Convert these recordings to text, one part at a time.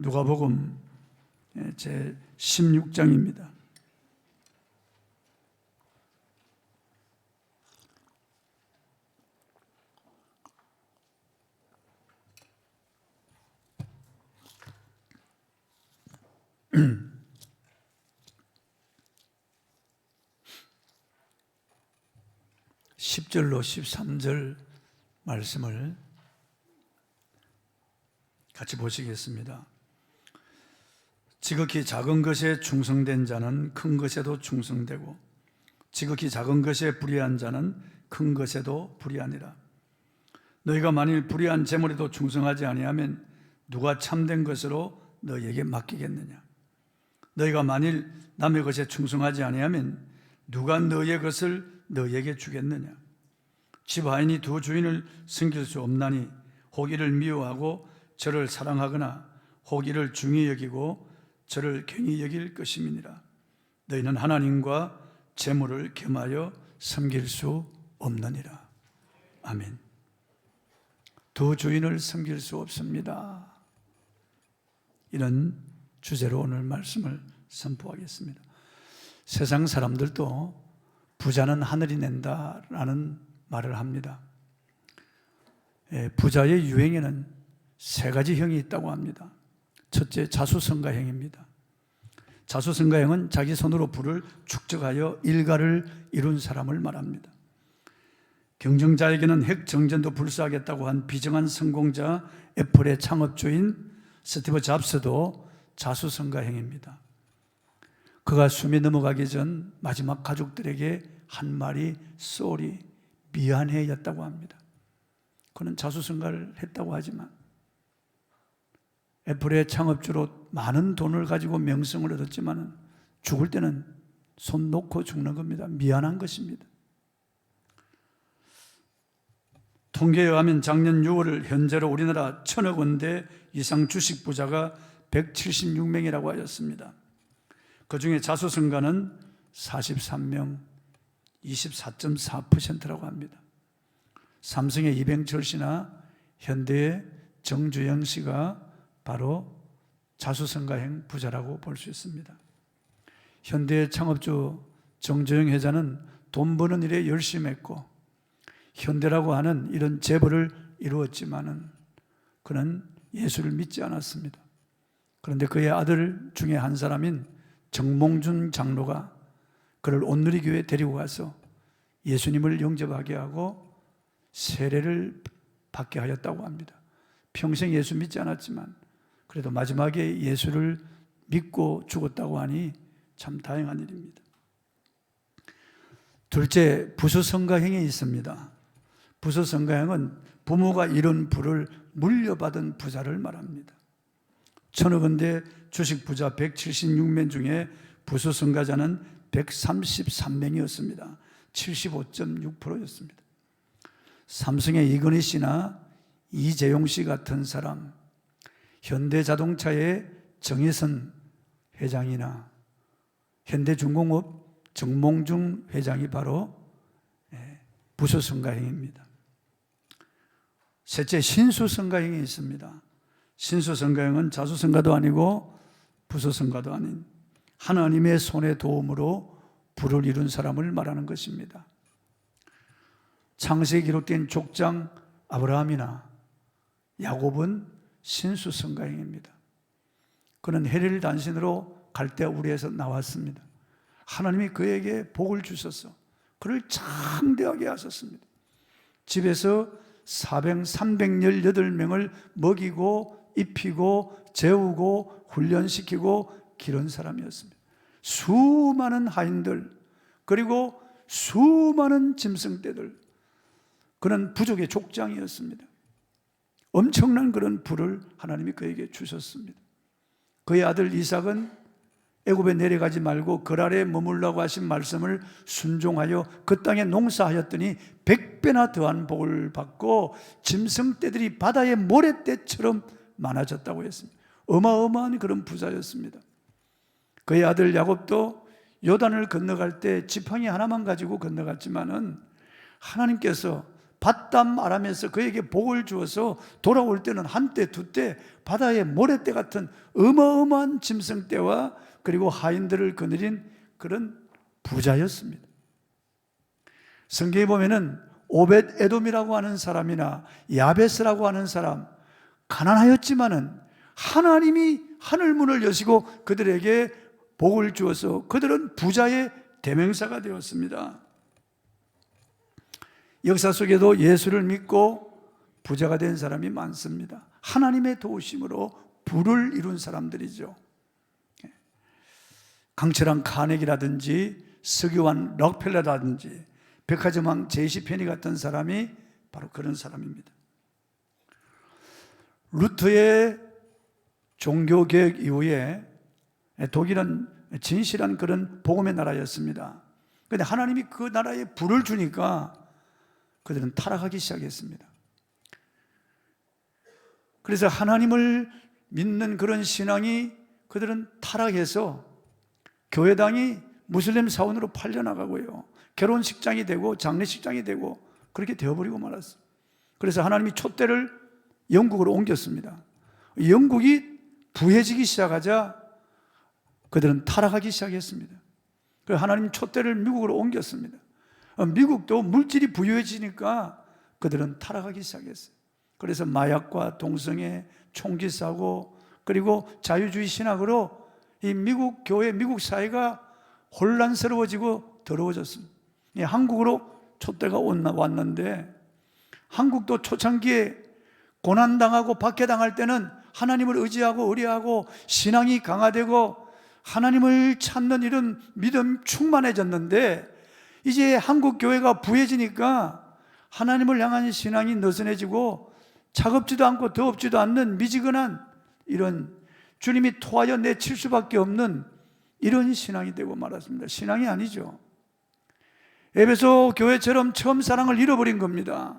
누가복음 제 16장입니다. (10절로) 13절 말씀을 같이 보시겠습니다. 지극히 작은 것에 충성된 자는 큰 것에도 충성되고, 지극히 작은 것에 불의한 자는 큰 것에도 불의하니라. 너희가 만일 불의한 재물에도 충성하지 아니하면 누가 참된 것으로 너희에게 맡기겠느냐? 너희가 만일 남의 것에 충성하지 아니하면 누가 너희의 것을 너희에게 주겠느냐? 집 하인이 두 주인을 섬길 수 없나니 혹 이를 미워하고 저를 사랑하거나 혹 이를 중히 여기고 저를 경히 여길 것임이니라. 너희는 하나님과 재물을 겸하여 섬길 수 없느니라. 아멘. 두 주인을 섬길 수 없습니다. 이런 주제로 오늘 말씀을 선포하겠습니다. 세상 사람들도 부자는 하늘이 낸다라는 말을 합니다. 부자의 유행에는 세 가지 형이 있다고 합니다. 첫째, 자수성가형입니다. 자수성가형은 자기 손으로 부를 축적하여 일가를 이룬 사람을 말합니다. 경쟁자에게는 핵정전도 불사하겠다고 한 비정한 성공자 애플의 창업주인 스티브 잡스도 자수성가형입니다. 그가 숨이 넘어가기 전 마지막 가족들에게 한 말이 쏘리, 미안해 였다고 합니다. 그는 자수성가를 했다고 하지만 애플의 창업주로 많은 돈을 가지고 명성을 얻었지만 죽을 때는 손 놓고 죽는 겁니다. 미안한 것입니다. 통계에 의하면 작년 6월 현재로 우리나라 1,000억 원대 이상 주식 부자가 176명이라고 하였습니다. 그중에 자수성가는 43명, 24.4%라고 합니다. 삼성의 이병철 씨나 현대의 정주영 씨가 바로 자수성가형 부자라고 볼 수 있습니다. 현대의 창업주 정주영 회장은 돈 버는 일에 열심했고 현대라고 하는 이런 재벌을 이루었지만은 그는 예수를 믿지 않았습니다. 그런데 그의 아들 중에 한 사람인 정몽준 장로가 그를 온누리교회에 데리고 가서 예수님을 영접하게 하고 세례를 받게 하였다고 합니다. 평생 예수 믿지 않았지만 그래도 마지막에 예수를 믿고 죽었다고 하니 참 다행한 일입니다. 둘째, 부수성가형이 있습니다. 부수성가형은 부모가 이룬 부를 물려받은 부자를 말합니다. 1,000억 원대 주식 부자 176명 중에 부수성가자는 133명이었습니다. 75.6%였습니다. 삼성의 이건희 씨나 이재용 씨 같은 사람, 현대자동차의 정의선 회장이나 현대중공업 정몽중 회장이 바로 부수성가형입니다. 셋째, 신수성가형이 있습니다. 신수성가형은 자수성가도 아니고 부수성가도 아닌 하나님의 손의 도움으로 부를 이룬 사람을 말하는 것입니다. 창세기에 기록된 족장 아브라함이나 야곱은 신수성가형입니다. 그는 해릴 단신으로 갈대아 우리에서 나왔습니다. 하나님이 그에게 복을 주셔서 그를 장대하게 하셨습니다. 집에서 318명을 먹이고 입히고 재우고 훈련시키고 기른 사람이었습니다. 수많은 하인들 그리고 수많은 짐승떼들, 그는 부족의 족장이었습니다. 엄청난 그런 부를 하나님이 그에게 주셨습니다. 그의 아들 이삭은 애굽에 내려가지 말고 거랄에 머물라고 하신 말씀을 순종하여 그 땅에 농사하였더니 100배나 더한 복을 받고 짐승떼들이 바다의 모래떼처럼 많아졌다고 했습니다. 어마어마한 그런 부자였습니다. 그의 아들 야곱도 요단을 건너갈 때 지팡이 하나만 가지고 건너갔지만은 하나님께서 바담 아람에서 그에게 복을 주어서 돌아올 때는 한때 두때 바다의 모래떼 같은 어마어마한 짐승떼와 그리고 하인들을 거느린 그런 부자였습니다. 성경에 보면은 오벳 에돔이라고 하는 사람이나 야베스라고 하는 사람, 가난하였지만은 하나님이 하늘문을 여시고 그들에게 복을 주어서 그들은 부자의 대명사가 되었습니다. 역사 속에도 예수를 믿고 부자가 된 사람이 많습니다. 하나님의 도우심으로 부를 이룬 사람들이죠. 강철한 카네기라든지 서기관 록펠러라든지 백화점왕 제시 페니 같은 사람이 바로 그런 사람입니다. 루터의 종교개혁 이후에 독일은 진실한 그런 복음의 나라였습니다. 그런데 하나님이 그 나라에 불을 주니까 그들은 타락하기 시작했습니다. 그래서 하나님을 믿는 그런 신앙이 그들은 타락해서 교회당이 무슬림 사원으로 팔려나가고요, 결혼식장이 되고 장례식장이 되고 그렇게 되어버리고 말았어요. 그래서 하나님이 촛대를 영국으로 옮겼습니다. 영국이 부해지기 시작하자 그들은 타락하기 시작했습니다. 그래서 하나님 촛대를 미국으로 옮겼습니다. 미국도 물질이 부유해지니까 그들은 타락하기 시작했어요. 그래서 마약과 동성애, 총기 사고, 그리고 자유주의 신학으로 이 미국 교회, 미국 사회가 혼란스러워지고 더러워졌습니다. 한국으로 촛대가 왔는데, 한국도 초창기에 고난당하고 박해당할 때는 하나님을 의지하고 의뢰하고 신앙이 강화되고 하나님을 찾는 이런 믿음 충만해졌는데, 이제 한국 교회가 부해지니까 하나님을 향한 신앙이 느슨해지고 차갑지도 않고 더웁지도 않는 미지근한 이런 주님이 토하여 내칠 수밖에 없는 이런 신앙이 되고 말았습니다. 신앙이 아니죠. 에베소 교회처럼 처음 사랑을 잃어버린 겁니다.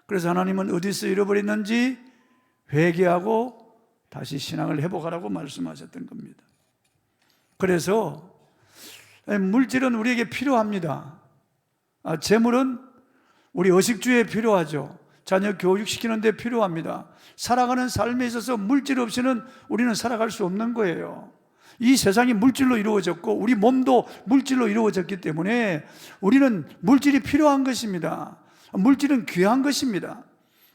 그래서 하나님은 어디서 잃어버렸는지 회개하고 다시 신앙을 회복하라고 말씀하셨던 겁니다. 그래서 물질은 우리에게 필요합니다. 재물은 우리 의식주에 필요하죠. 자녀 교육시키는 데 필요합니다. 살아가는 삶에 있어서 물질 없이는 우리는 살아갈 수 없는 거예요. 이 세상이 물질로 이루어졌고 우리 몸도 물질로 이루어졌기 때문에 우리는 물질이 필요한 것입니다. 물질은 귀한 것입니다.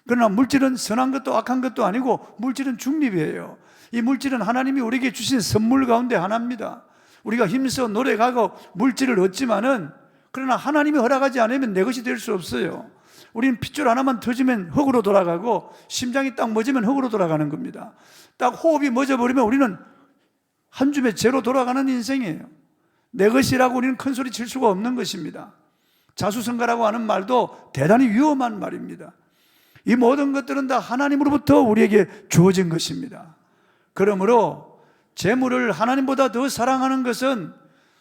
그러나 물질은 선한 것도 악한 것도 아니고 물질은 중립이에요. 이 물질은 하나님이 우리에게 주신 선물 가운데 하나입니다. 우리가 힘써 노력하고 물질을 얻지만은, 그러나 하나님이 허락하지 않으면 내 것이 될 수 없어요. 우리는 핏줄 하나만 터지면 흙으로 돌아가고 심장이 딱 멎으면 흙으로 돌아가는 겁니다. 딱 호흡이 멎어버리면 우리는 한 줌의 재로 돌아가는 인생이에요. 내 것이라고 우리는 큰 소리 칠 수가 없는 것입니다. 자수성가라고 하는 말도 대단히 위험한 말입니다. 이 모든 것들은 다 하나님으로부터 우리에게 주어진 것입니다. 그러므로 재물을 하나님보다 더 사랑하는 것은,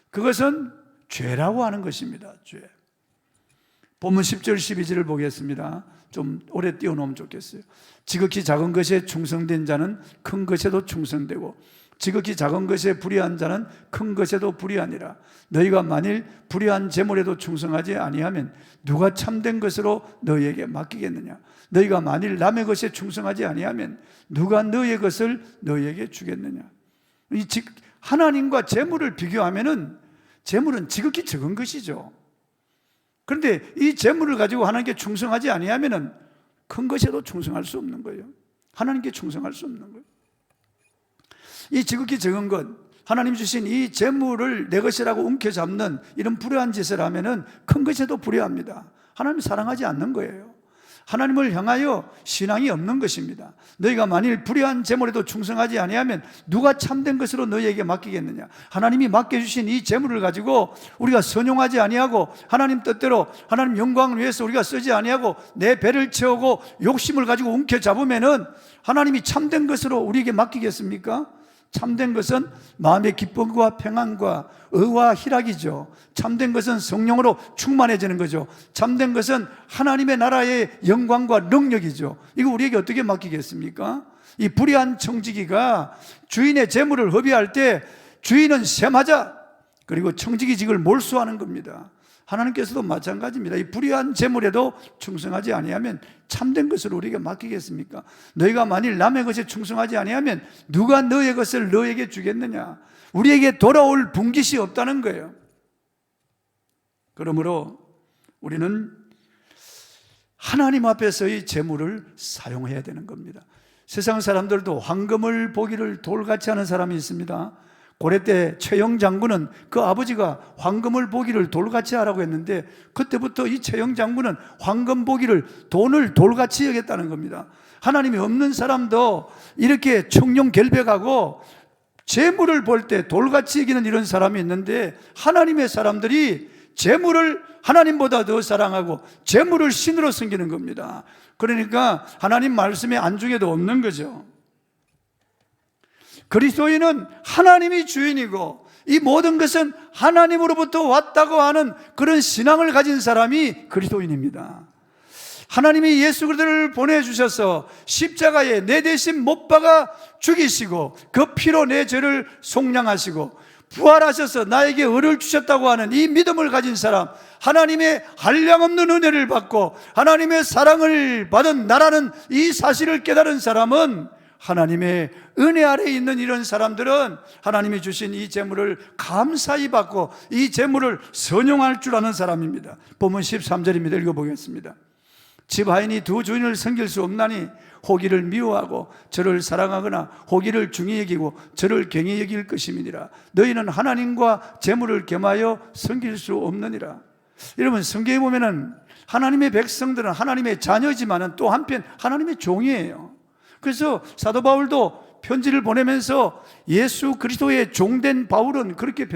그것은 죄라고 하는 것입니다. 죄. 본문 10절 12절을 보겠습니다. 좀 오래 띄워놓으면 좋겠어요. 지극히 작은 것에 충성된 자는 큰 것에도 충성되고 지극히 작은 것에 불의한 자는 큰 것에도 불의하니라. 너희가 만일 불의한 재물에도 충성하지 아니하면 누가 참된 것으로 너희에게 맡기겠느냐. 너희가 만일 남의 것에 충성하지 아니하면 누가 너희의 것을 너희에게 주겠느냐. 하나님과 재물을 비교하면은 재물은 지극히 적은 것이죠. 그런데 이 재물을 가지고 하나님께 충성하지 아니하면은 큰 것에도 충성할 수 없는 거예요. 하나님께 충성할 수 없는 거예요. 이 지극히 적은 것, 하나님 주신 이 재물을 내 것이라고 움켜잡는 이런 불의한 짓을 하면은 큰 것에도 불의합니다. 하나님이 사랑하지 않는 거예요. 하나님을 향하여 신앙이 없는 것입니다. 너희가 만일 불의한 재물에도 충성하지 아니하면 누가 참된 것으로 너희에게 맡기겠느냐. 하나님이 맡겨주신 이 재물을 가지고 우리가 선용하지 아니하고 하나님 뜻대로 하나님 영광을 위해서 우리가 쓰지 아니하고 내 배를 채우고 욕심을 가지고 움켜잡으면은 하나님이 참된 것으로 우리에게 맡기겠습니까? 참된 것은 마음의 기쁨과 평안과 의와 희락이죠. 참된 것은 성령으로 충만해지는 거죠. 참된 것은 하나님의 나라의 영광과 능력이죠. 이거 우리에게 어떻게 맡기겠습니까? 이 불의한 청지기가 주인의 재물을 허비할 때 주인은 셈하자, 그리고 청지기직을 몰수하는 겁니다. 하나님께서도 마찬가지입니다. 이 불의한 재물에도 충성하지 아니하면 참된 것을 우리에게 맡기겠습니까? 너희가 만일 남의 것에 충성하지 아니하면 누가 너의 것을 너에게 주겠느냐? 우리에게 돌아올 분깃이 없다는 거예요. 그러므로 우리는 하나님 앞에서의 재물을 사용해야 되는 겁니다. 세상 사람들도 황금을 보기를 돌같이 하는 사람이 있습니다. 고려 때 최영 장군은 그 아버지가 황금을 보기를 돌같이 하라고 했는데, 그때부터 이 최영 장군은 황금 보기를 돈을 돌같이 여겼다는 겁니다. 하나님이 없는 사람도 이렇게 청룡결백하고 재물을 볼 때 돌같이 여기는 이런 사람이 있는데, 하나님의 사람들이 재물을 하나님보다 더 사랑하고 재물을 신으로 섬기는 겁니다. 그러니까 하나님 말씀에 안중에도 없는 거죠. 그리스도인은 하나님이 주인이고 이 모든 것은 하나님으로부터 왔다고 하는 그런 신앙을 가진 사람이 그리스도인입니다. 하나님이 예수 그리스도를 보내주셔서 십자가에 내 대신 못 박아 죽이시고 그 피로 내 죄를 속량하시고 부활하셔서 나에게 의를 주셨다고 하는 이 믿음을 가진 사람, 하나님의 한량없는 은혜를 받고 하나님의 사랑을 받은 나라는 이 사실을 깨달은 사람은, 하나님의 은혜 아래에 있는 이런 사람들은 하나님이 주신 이 재물을 감사히 받고 이 재물을 선용할 줄 아는 사람입니다. 본문 13절입니다. 읽어보겠습니다. 집 하인이 두 주인을 섬길 수 없나니 호기를 미워하고 저를 사랑하거나 호기를 중히 여기고 저를 경히 여길 것임이니라. 너희는 하나님과 재물을 겸하여 섬길 수 없느니라. 여러분, 성경에 보면은 하나님의 백성들은 하나님의 자녀이지만은 또 한편 하나님의 종이에요. 그래서 사도 바울도 편지를 보내면서 예수 그리스도의 종된 바울은 그렇게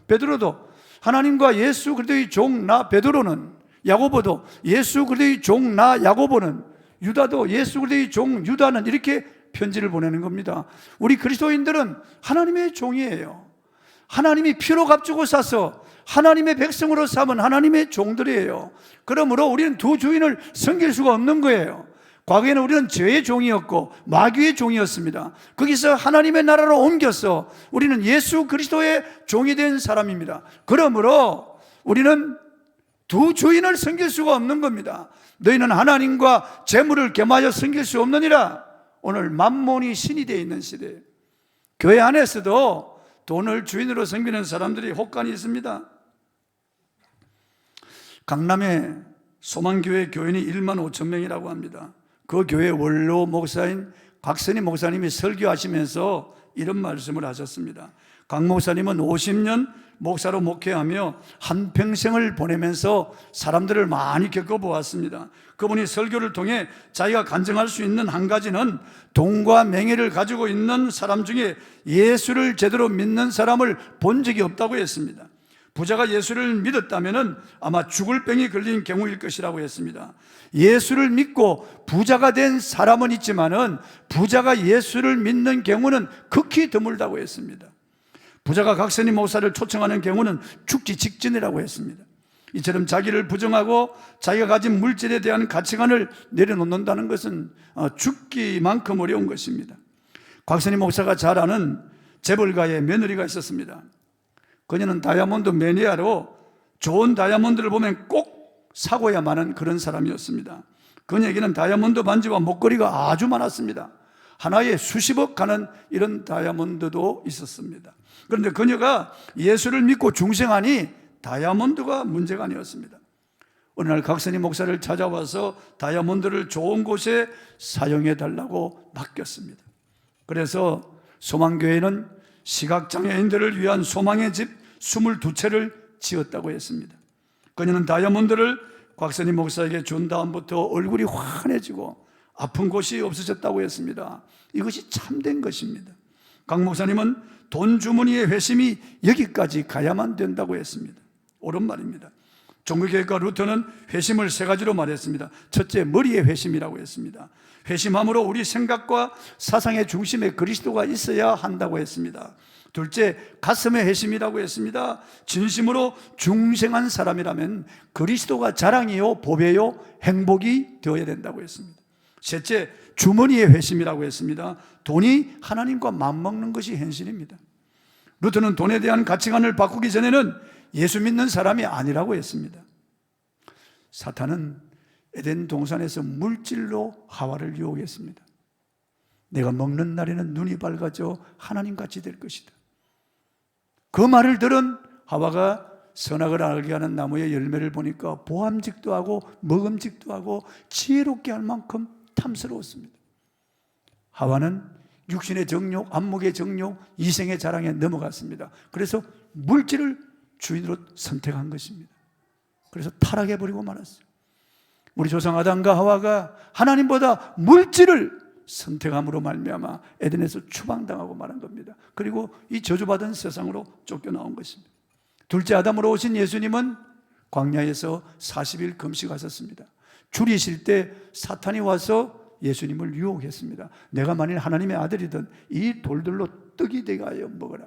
베드로도 하나님과 예수 그리스도의 종 나 베드로는, 야고보도 예수 그리스도의 종 나 야고보는, 유다도 예수 그리스도의 종 유다는, 이렇게 편지를 보내는 겁니다. 우리 그리스도인들은 하나님의 종이에요. 하나님이 피로 값주고 사서 하나님의 백성으로 삼은 하나님의 종들이에요. 그러므로 우리는 두 주인을 섬길 수가 없는 거예요. 과거에는 우리는 죄의 종이었고 마귀의 종이었습니다. 거기서 하나님의 나라로 옮겨서 우리는 예수 그리스도의 종이 된 사람입니다. 그러므로 우리는 두 주인을 섬길 수가 없는 겁니다. 너희는 하나님과 재물을 겸하여 섬길 수 없느니라. 오늘 만몬이 신이 되어 있는 시대에 교회 안에서도 돈을 주인으로 섬기는 사람들이 혹간이 있습니다. 강남에 소망교회 교인이 1만 5천 명이라고 합니다. 그 교회 원로 목사인 곽선희 목사님이 설교하시면서 이런 말씀을 하셨습니다. 강 목사님은 50년 목사로 목회하며 한평생을 보내면서 사람들을 많이 겪어보았습니다. 그분이 설교를 통해 자기가 간증할 수 있는 한 가지는, 돈과 명예를 가지고 있는 사람 중에 예수를 제대로 믿는 사람을 본 적이 없다고 했습니다. 부자가 예수를 믿었다면 아마 죽을 병이 걸린 경우일 것이라고 했습니다. 예수를 믿고 부자가 된 사람은 있지만은 부자가 예수를 믿는 경우는 극히 드물다고 했습니다. 부자가 각선희 목사를 초청하는 경우는 죽기 직전이라고 했습니다. 이처럼 자기를 부정하고 자기가 가진 물질에 대한 가치관을 내려놓는다는 것은 죽기만큼 어려운 것입니다. 곽선희 목사가 잘 아는 재벌가의 며느리가 있었습니다. 그녀는 다이아몬드 매니아로 좋은 다이아몬드를 보면 꼭 사고야만 하는 그런 사람이었습니다. 그녀에게는 다이아몬드 반지와 목걸이가 아주 많았습니다. 하나에 수십억 가는 이런 다이아몬드도 있었습니다. 그런데 그녀가 예수를 믿고 중생하니 다이아몬드가 문제가 아니었습니다. 어느 날 각선희 목사를 찾아와서 다이아몬드를 좋은 곳에 사용해 달라고 맡겼습니다. 그래서 소망교회는 시각장애인들을 위한 소망의 집 22채를 지었다고 했습니다. 그녀는 다이아몬드를 곽선희 목사에게 준 다음부터 얼굴이 환해지고 아픈 곳이 없어졌다고 했습니다. 이것이 참된 것입니다. 강 목사님은 돈 주머니의 회심이 여기까지 가야만 된다고 했습니다. 옳은 말입니다. 종교개혁가 루터는 회심을 3가지로 말했습니다. 첫째, 머리의 회심이라고 했습니다. 회심함으로 우리 생각과 사상의 중심에 그리스도가 있어야 한다고 했습니다. 둘째, 가슴의 회심이라고 했습니다. 진심으로 중생한 사람이라면 그리스도가 자랑이요 보배요 행복이 되어야 된다고 했습니다. 셋째, 주머니의 회심이라고 했습니다. 돈이 하나님과 맞먹는 것이 현실입니다. 루터는 돈에 대한 가치관을 바꾸기 전에는 예수 믿는 사람이 아니라고 했습니다. 사탄은 에덴 동산에서 물질로 하와를 유혹했습니다. 내가 먹는 날에는 눈이 밝아져 하나님같이 될 것이다. 그 말을 들은 하와가 선악을 알게 하는 나무의 열매를 보니까 보암직도 하고 먹음직도 하고 지혜롭게 할 만큼 탐스러웠습니다. 하와는 육신의 정욕, 안목의 정욕, 이생의 자랑에 넘어갔습니다. 그래서 물질을 주인으로 선택한 것입니다. 그래서 타락해버리고 말았어요. 우리 조상 아담과 하와가 하나님보다 물질을 선택함으로 말미암아 에덴에서 추방당하고 말한 겁니다. 그리고 이 저주받은 세상으로 쫓겨나온 것입니다. 둘째 아담으로 오신 예수님은 광야에서 40일 금식하셨습니다. 줄이 실 때 사탄이 와서 예수님을 유혹했습니다. 내가 만일 하나님의 아들이든 이 돌들로 떡이 되게 하여 먹어라.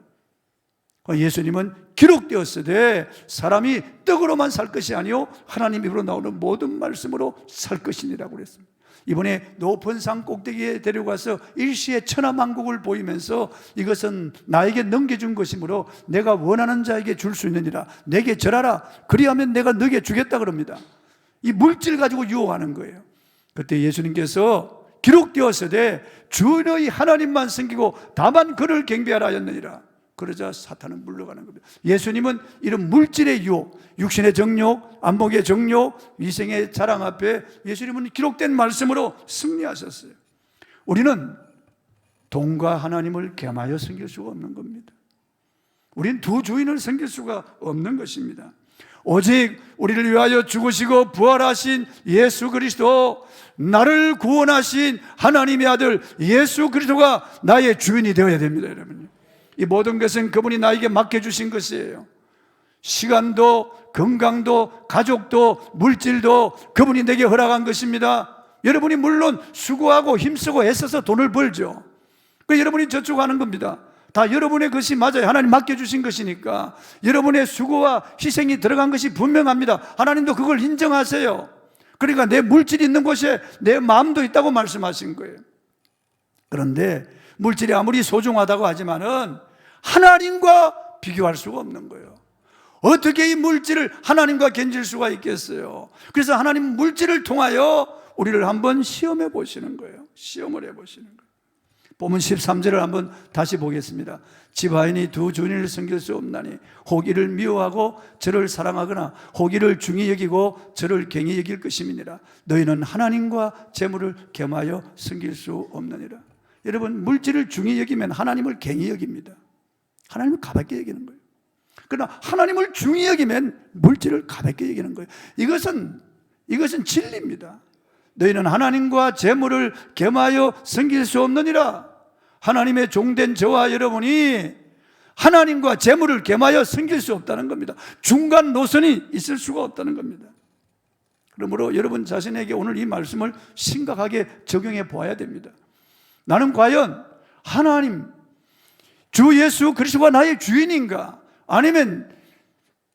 예수님은 기록되었으되 사람이 떡으로만 살 것이 아니요 하나님 입으로 나오는 모든 말씀으로 살 것이니라고 그랬습니다. 이번에 높은 산 꼭대기에 데려가서 일시에 천하만국을 보이면서 이것은 나에게 넘겨준 것이므로 내가 원하는 자에게 줄 수 있느니라. 내게 절하라. 그리하면 내가 너에게 주겠다 그럽니다. 이 물질 가지고 유혹하는 거예요. 그때 예수님께서 기록되었으되 주의 하나님만 섬기고 다만 그를 경배하라 하였느니라. 그러자 사탄은 물러가는 겁니다. 예수님은 이런 물질의 유혹, 육신의 정욕, 안목의 정욕, 위생의 자랑 앞에 예수님은 기록된 말씀으로 승리하셨어요. 우리는 돈과 하나님을 겸하여 섬길 수가 없는 겁니다. 우리는 두 주인을 섬길 수가 없는 것입니다. 오직 우리를 위하여 죽으시고 부활하신 예수 그리스도, 나를 구원하신 하나님의 아들 예수 그리스도가 나의 주인이 되어야 됩니다, 여러분. 이 모든 것은 그분이 나에게 맡겨주신 것이에요. 시간도, 건강도, 가족도, 물질도 그분이 내게 허락한 것입니다. 여러분이 물론 수고하고 힘쓰고 애써서 돈을 벌죠. 그 여러분이 저축하는 겁니다. 다 여러분의 것이 맞아요. 하나님 맡겨주신 것이니까 여러분의 수고와 희생이 들어간 것이 분명합니다. 하나님도 그걸 인정하세요. 그러니까 내 물질이 있는 곳에 내 마음도 있다고 말씀하신 거예요. 그런데 물질이 아무리 소중하다고 하지만은 하나님과 비교할 수가 없는 거예요. 어떻게 이 물질을 하나님과 견질 수가 있겠어요? 그래서 하나님 물질을 통하여 우리를 한번 시험해 보시는 거예요. 시험을 해 보시는 거예요. 본문 13절을 한번 다시 보겠습니다. 지바인이 두 주인을 섬길 수 없나니 호기를 미워하고 저를 사랑하거나 호기를 중히 여기고 저를 갱히 여길 것임이니라. 너희는 하나님과 재물을 겸하여 섬길 수 없느니라. 여러분, 물질을 중히 여기면 하나님을 갱히 여깁니다. 하나님을 가볍게 여기는 거예요. 그러나 하나님을 중히 여기면 물질을 가볍게 여기는 거예요. 이것은 진리입니다. 너희는 하나님과 재물을 겸하여 섬길 수 없느니라. 하나님의 종된 저와 여러분이 하나님과 재물을 겸하여 섬길 수 없다는 겁니다. 중간 노선이 있을 수가 없다는 겁니다. 그러므로 여러분 자신에게 오늘 이 말씀을 심각하게 적용해 보아야 됩니다. 나는 과연 하나님, 주 예수 그리스도가 나의 주인인가? 아니면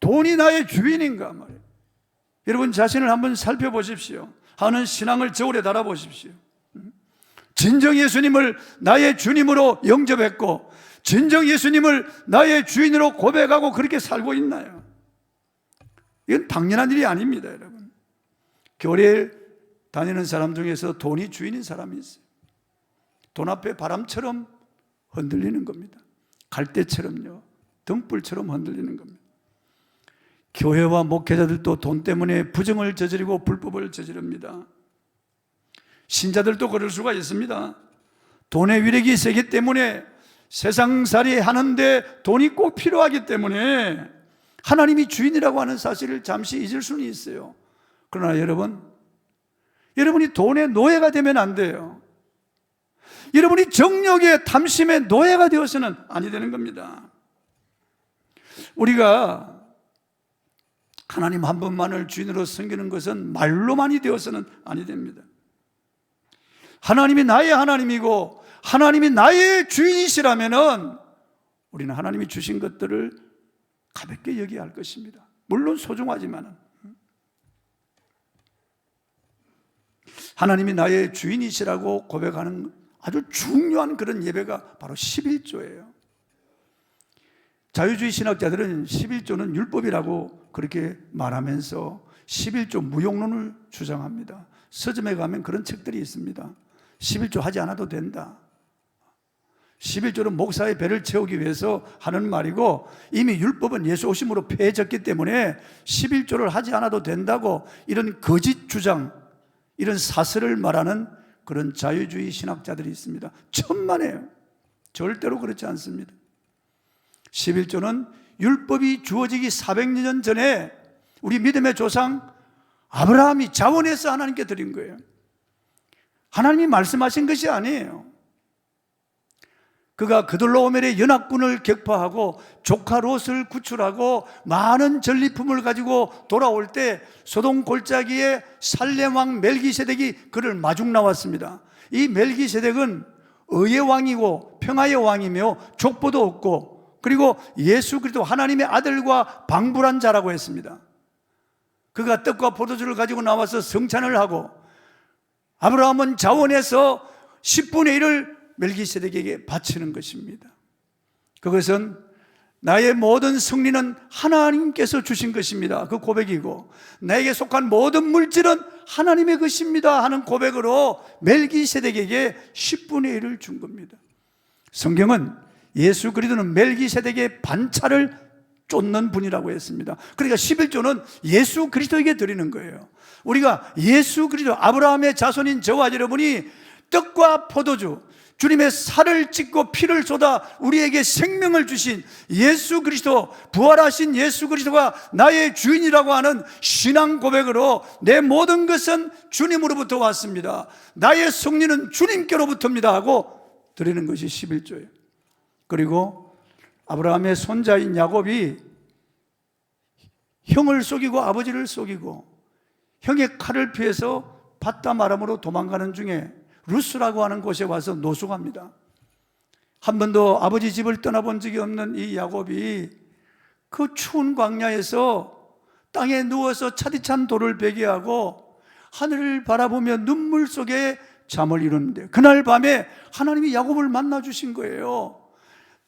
돈이 나의 주인인가 말이에요. 여러분 자신을 한번 살펴보십시오. 하는 신앙을 저울에 달아보십시오. 진정 예수님을 나의 주님으로 영접했고 진정 예수님을 나의 주인으로 고백하고 그렇게 살고 있나요? 이건 당연한 일이 아닙니다, 여러분. 교회에 다니는 사람 중에서 돈이 주인인 사람이 있어요. 돈 앞에 바람처럼 흔들리는 겁니다. 갈대처럼요, 등불처럼 흔들리는 겁니다. 교회와 목회자들도 돈 때문에 부정을 저지르고 불법을 저지릅니다. 신자들도 그럴 수가 있습니다. 돈의 위력이 세기 때문에 세상살이 하는데 돈이 꼭 필요하기 때문에 하나님이 주인이라고 하는 사실을 잠시 잊을 수는 있어요. 그러나 여러분이 돈의 노예가 되면 안 돼요. 여러분이 정욕의 탐심의 노예가 되어서는 아니 되는 겁니다. 우리가 하나님 한 분만을 주인으로 섬기는 것은 말로만이 되어서는 아니 됩니다. 하나님이 나의 하나님이고 하나님이 나의 주인이시라면은 우리는 하나님이 주신 것들을 가볍게 여겨야 할 것입니다. 물론 소중하지만은 하나님이 나의 주인이시라고 고백하는 아주 중요한 그런 예배가 바로 11조예요. 자유주의 신학자들은 11조는 율법이라고 그렇게 말하면서 11조 무용론을 주장합니다. 서점에 가면 그런 책들이 있습니다. 11조 하지 않아도 된다. 11조는 목사의 배를 채우기 위해서 하는 말이고, 이미 율법은 예수 오심으로 폐해졌기 때문에 11조를 하지 않아도 된다고, 이런 거짓 주장, 이런 사설을 말하는 그런 자유주의 신학자들이 있습니다. 천만에요. 절대로 그렇지 않습니다. 11조는 율법이 주어지기 400년 전에 우리 믿음의 조상 아브라함이 자원해서 하나님께 드린 거예요. 하나님이 말씀하신 것이 아니에요. 그가 그돌로오멜의 연합군을 격파하고 조카 롯을 구출하고 많은 전리품을 가지고 돌아올 때 소돔 골짜기에 살렘 왕 멜기세덱이 그를 마중 나왔습니다. 이 멜기세덱은 의의 왕이고 평화의 왕이며 족보도 없고, 그리고 예수 그리스도 하나님의 아들과 방불한 자라고 했습니다. 그가 떡과 포도주를 가지고 나와서 성찬을 하고, 아브라함은 자원해서 10분의 1을 멜기세덱에게 바치는 것입니다. 그것은 나의 모든 승리는 하나님께서 주신 것입니다, 그 고백이고, 나에게 속한 모든 물질은 하나님의 것입니다 하는 고백으로 멜기세덱에게 10분의 1을 준 겁니다. 성경은 예수 그리스도는 멜기세덱의 반차를 쫓는 분이라고 했습니다. 그러니까 11조는 예수 그리스도에게 드리는 거예요. 우리가 예수 그리스도, 아브라함의 자손인 저와 여러분이 떡과 포도주, 주님의 살을 찢고 피를 쏟아 우리에게 생명을 주신 예수 그리스도, 부활하신 예수 그리스도가 나의 주인이라고 하는 신앙 고백으로 내 모든 것은 주님으로부터 왔습니다, 나의 승리는 주님께로부터입니다 하고 드리는 것이 11조예요. 그리고 아브라함의 손자인 야곱이 형을 속이고 아버지를 속이고 형의 칼을 피해서 바담 아람으로 도망가는 중에 루스라고 하는 곳에 와서 노숙합니다. 한 번도 아버지 집을 떠나본 적이 없는 이 야곱이 그 추운 광야에서 땅에 누워서 차디찬 돌을 베개하고 하늘을 바라보며 눈물 속에 잠을 이루는데, 그날 밤에 하나님이 야곱을 만나 주신 거예요.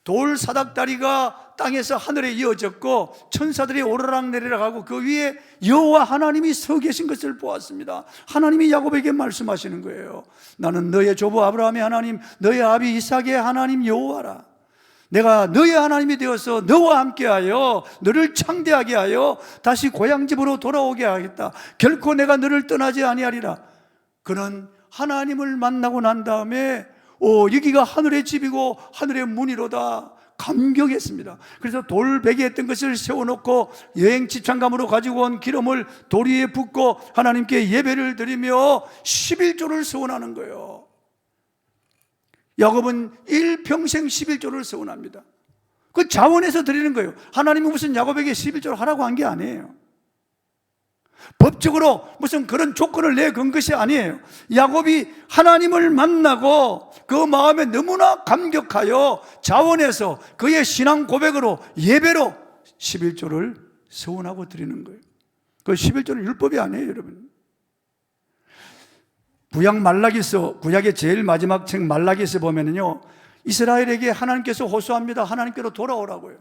돌 사닥다리가 땅에서 하늘에 이어졌고 천사들이 오르락 내리락 하고 그 위에 여호와 하나님이 서 계신 것을 보았습니다. 하나님이 야곱에게 말씀하시는 거예요. 나는 너의 조부 아브라함의 하나님, 너의 아비 이삭의 하나님 여호와라. 내가 너의 하나님이 되어서 너와 함께하여 너를 창대하게 하여 다시 고향집으로 돌아오게 하겠다. 결코 내가 너를 떠나지 아니하리라. 그는 하나님을 만나고 난 다음에 여기가 하늘의 집이고 하늘의 문이로다 감격했습니다. 그래서 돌베개했던 것을 세워놓고 여행 지창감으로 가지고 온 기름을 돌 위에 붓고 하나님께 예배를 드리며 11조를 세워나는 거예요. 야곱은 일평생 11조를 세워납니다. 그 자원해서 드리는 거예요. 하나님이 무슨 야곱에게 11조를 하라고 한 게 아니에요. 법적으로 무슨 그런 조건을 내건 것이 아니에요. 야곱이 하나님을 만나고 그 마음에 너무나 감격하여 자원해서 그의 신앙 고백으로 예배로 11조를 서원하고 드리는 거예요. 그 11조는 율법이 아니에요, 여러분. 구약 말라기서, 구약의 제일 마지막 책 말라기서 보면은요, 이스라엘에게 하나님께서 호소합니다. 하나님께로 돌아오라고요.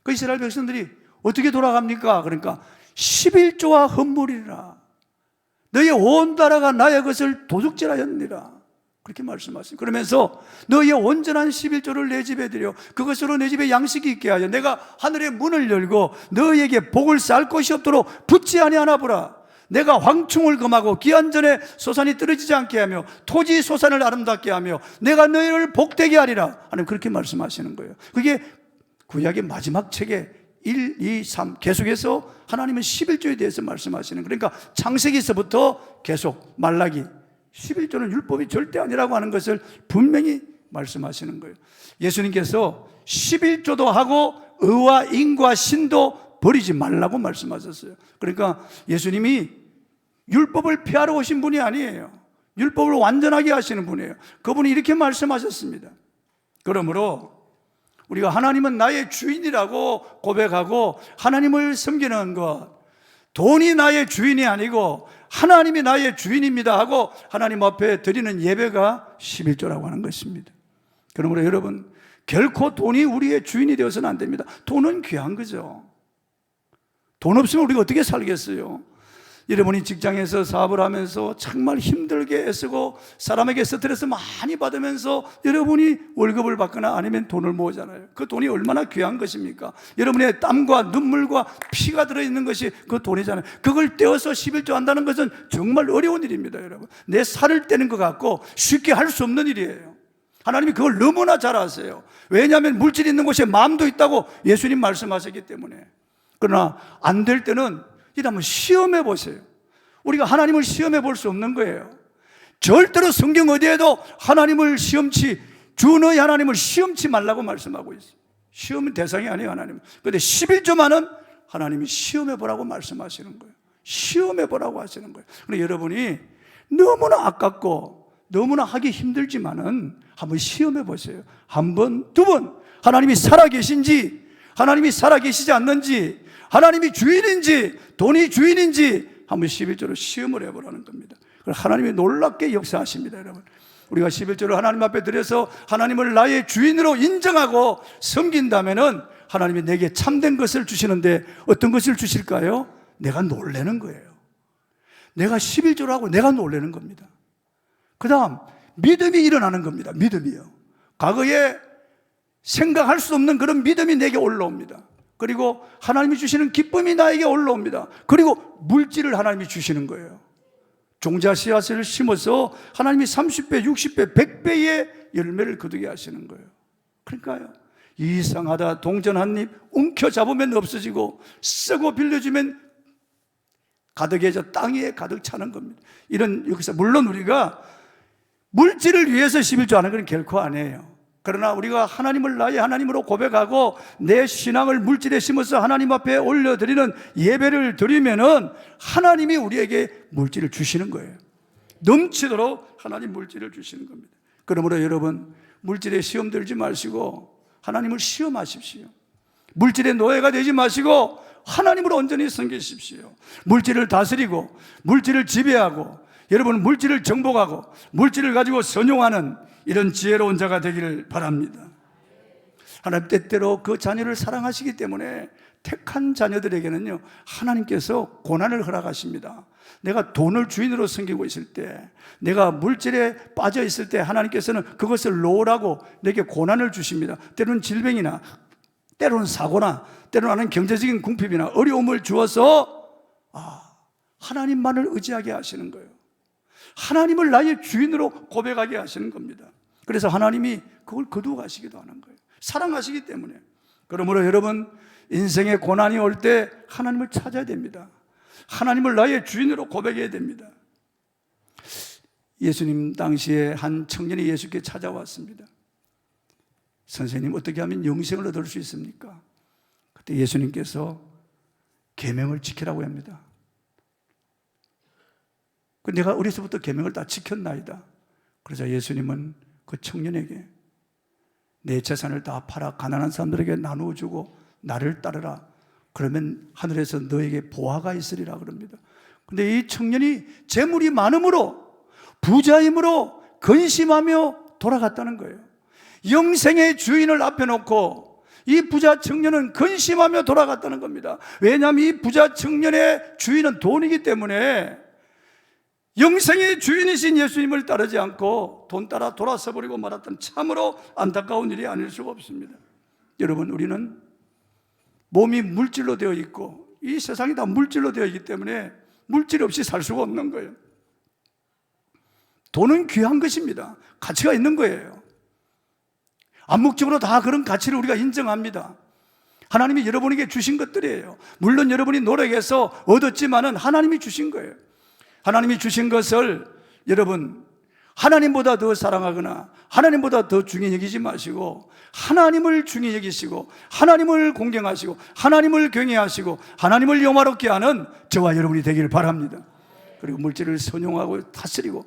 그 이스라엘 백성들이 어떻게 돌아갑니까? 그러니까 11조와 헌물이라 너희 온 나라가 나의 것을 도둑질하였느니라 그렇게 말씀하십니다. 그러면서 너희의 온전한 11조를 내 집에 드려 그것으로 내 집에 양식이 있게 하여 내가 하늘의 문을 열고 너희에게 복을 쌀 것이 없도록 붙지 아니하나 보라. 내가 황충을 금하고 기한전에 소산이 떨어지지 않게 하며 토지 소산을 아름답게 하며 내가 너희를 복되게 하리라 하는 그렇게 말씀하시는 거예요. 그게 구약의 마지막 책에 1, 2, 3 계속해서 하나님은 11조에 대해서 말씀하시는, 그러니까 창세기서부터 계속 말라기 11조는 율법이 절대 아니라고 하는 것을 분명히 말씀하시는 거예요. 예수님께서 11조도 하고 의와 인과 신도 버리지 말라고 말씀하셨어요. 그러니까 예수님이 율법을 폐하러 오신 분이 아니에요. 율법을 완전하게 하시는 분이에요. 그분이 이렇게 말씀하셨습니다. 그러므로 우리가 하나님은 나의 주인이라고 고백하고 하나님을 섬기는 것, 돈이 나의 주인이 아니고 하나님이 나의 주인입니다 하고 하나님 앞에 드리는 예배가 11조라고 하는 것입니다. 그러므로 여러분, 결코 돈이 우리의 주인이 되어서는 안 됩니다. 돈은 귀한 거죠. 돈 없으면 우리가 어떻게 살겠어요? 여러분이 직장에서 사업을 하면서 정말 힘들게 애쓰고 사람에게 스트레스 많이 받으면서 여러분이 월급을 받거나 아니면 돈을 모으잖아요. 그 돈이 얼마나 귀한 것입니까? 여러분의 땀과 눈물과 피가 들어있는 것이 그 돈이잖아요. 그걸 떼어서 11조 한다는 것은 정말 어려운 일입니다, 여러분. 내 살을 떼는 것 같고 쉽게 할 수 없는 일이에요. 하나님이 그걸 너무나 잘 아세요. 왜냐하면 물질이 있는 곳에 마음도 있다고 예수님 말씀하셨기 때문에. 그러나 안 될 때는 한번 시험해 보세요. 우리가 하나님을 시험해 볼 수 없는 거예요. 절대로 성경 어디에도 하나님을 시험치, 주 너희 하나님을 시험치 말라고 말씀하고 있어요. 시험은 대상이 아니에요, 하나님은. 그런데 11조만은 하나님이 시험해 보라고 말씀하시는 거예요. 시험해 보라고 하시는 거예요. 그런데 여러분이 너무나 아깝고 너무나 하기 힘들지만은 한번 시험해 보세요. 한 번, 두 번. 하나님이 살아계신지, 하나님이 살아계시지 않는지, 하나님이 주인인지 돈이 주인인지 한번 11조로 시험을 해보라는 겁니다. 하나님이 놀랍게 역사하십니다, 여러분. 우리가 11조를 하나님 앞에 드려서 하나님을 나의 주인으로 인정하고 섬긴다면은 하나님이 내게 참된 것을 주시는데 어떤 것을 주실까요? 내가 놀라는 거예요. 내가 11조를 하고 내가 놀라는 겁니다. 그 다음 믿음이 일어나는 겁니다. 믿음이요. 과거에 생각할 수 없는 그런 믿음이 내게 올라옵니다. 그리고 하나님이 주시는 기쁨이 나에게 올라옵니다. 그리고 물질을 하나님이 주시는 거예요. 종자 씨앗을 심어서 하나님이 30배, 60배, 100배의 열매를 거두게 하시는 거예요. 그러니까요, 이상하다 동전 한 입 움켜잡으면 없어지고 쓰고 빌려주면 가득해져 땅 위에 가득 차는 겁니다. 이런 역사, 물론 우리가 물질을 위해서 11조 하는 건 결코 아니에요. 그러나 우리가 하나님을 나의 하나님으로 고백하고 내 신앙을 물질에 심어서 하나님 앞에 올려드리는 예배를 드리면은 하나님이 우리에게 물질을 주시는 거예요. 넘치도록 하나님 물질을 주시는 겁니다. 그러므로 여러분, 물질에 시험 들지 마시고 하나님을 시험하십시오. 물질의 노예가 되지 마시고 하나님을 온전히 섬기십시오. 물질을 다스리고 물질을 지배하고 여러분 물질을 정복하고 물질을 가지고 선용하는 이런 지혜로운 자가 되기를 바랍니다. 하나님 때때로 그 자녀를 사랑하시기 때문에 택한 자녀들에게는요, 하나님께서 고난을 허락하십니다. 내가 돈을 주인으로 섬기고 있을 때, 내가 물질에 빠져 있을 때 하나님께서는 그것을 놓으라고 내게 고난을 주십니다. 때로는 질병이나 때로는 사고나 때로는 경제적인 궁핍이나 어려움을 주어서 하나님만을 의지하게 하시는 거예요. 하나님을 나의 주인으로 고백하게 하시는 겁니다. 그래서 하나님이 그걸 거두어 가시기도 하는 거예요. 사랑하시기 때문에. 그러므로 여러분, 인생의 고난이 올 때 하나님을 찾아야 됩니다. 하나님을 나의 주인으로 고백해야 됩니다. 예수님 당시에 한 청년이 예수께 찾아왔습니다. 선생님, 어떻게 하면 영생을 얻을 수 있습니까? 그때 예수님께서 계명을 지키라고 합니다. 내가 어려서부터 계명을 다 지켰나이다. 그러자 예수님은 그 청년에게 내 재산을 다 팔아 가난한 사람들에게 나누어 주고 나를 따르라. 그러면 하늘에서 너에게 보화가 있으리라 그럽니다. 그런데 이 청년이 재물이 많음으로 부자임으로 근심하며 돌아갔다는 거예요. 영생의 주인을 앞에 놓고 이 부자 청년은 근심하며 돌아갔다는 겁니다. 왜냐하면 이 부자 청년의 주인은 돈이기 때문에 영생의 주인이신 예수님을 따르지 않고 돈 따라 돌아서 버리고 말았던 참으로 안타까운 일이 아닐 수가 없습니다. 여러분, 우리는 몸이 물질로 되어 있고 이 세상이 다 물질로 되어 있기 때문에 물질 없이 살 수가 없는 거예요. 돈은 귀한 것입니다. 가치가 있는 거예요. 암묵적으로 다 그런 가치를 우리가 인정합니다. 하나님이 여러분에게 주신 것들이에요. 물론 여러분이 노력해서 얻었지만은 하나님이 주신 거예요. 하나님이 주신 것을 여러분 하나님보다 더 사랑하거나 하나님보다 더 중히 여기지 마시고 하나님을 중히 여기시고 하나님을 공경하시고 하나님을 경외하시고 하나님을 영화롭게 하는 저와 여러분이 되기를 바랍니다. 그리고 물질을 선용하고 다스리고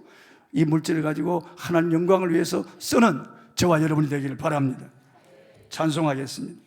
이 물질을 가지고 하나님 영광을 위해서 쓰는 저와 여러분이 되기를 바랍니다. 찬송하겠습니다.